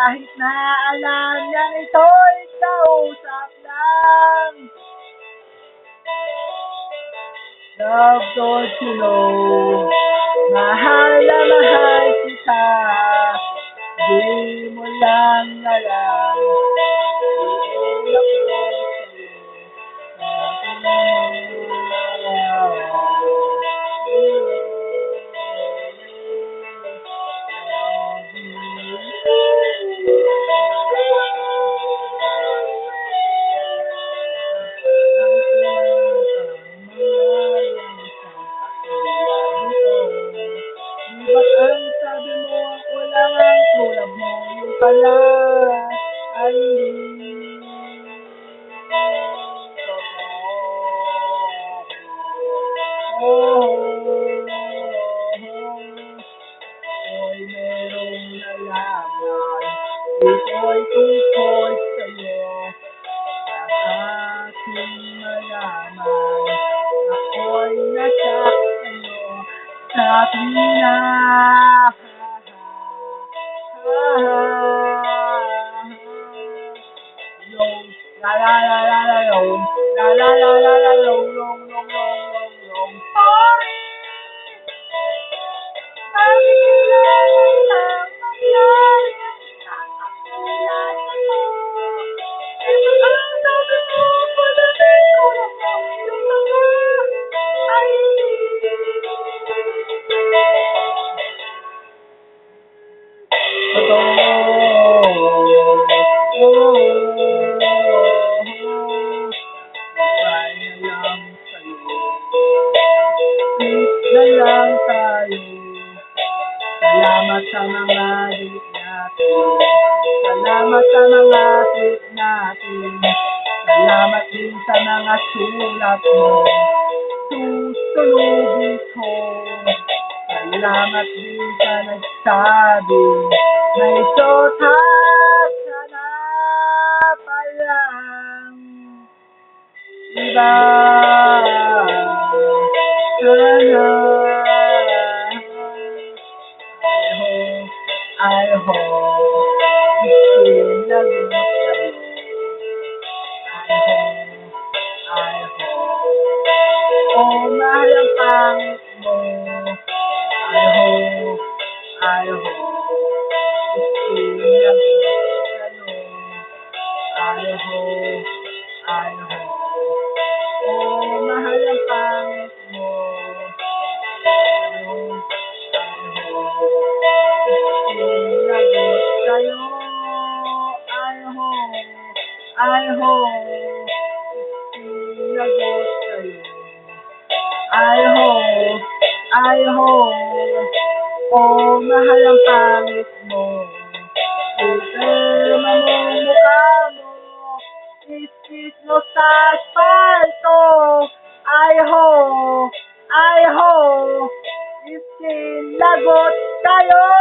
Kahit na alam niyang ito'y kausap lang. Love, don't you know, mahal na mahal kita. Di mo lang alam, di ako ba't ang sabi mo ako lang ang tulad mo, yung pala ay hindi totoo. Ako'y merong nalaman, ito'y tungkol sa'yo. Sa aking malaman, ako'y nasak sa'yo. Sabi na long, la la la la la long, la la la la la long, long, long, long, long, long. Sorry, bakit kailangan lang mangyari ang nakakatulad ako? Ito ang sabi mo, palamin ko na yung mga ay lang tayo. Salamat sa mga trip natin. Salamat sa mga trip natin. Salamat din sa mga sulat mo. Susunugin ko. Salamat din sa nagsabi na ito ka na palang iba. I hope isinagot kayo. I hope oh, mahal ang pangit mo. I hope isinagot kayo. I hope oh, mahal ang pangit mo. I hope sinagot kayo. I hope oh, mahal ang pangit mo. Ipirma mo mukha mo, iskis mo sa asfalto. I hope isinagot kayo.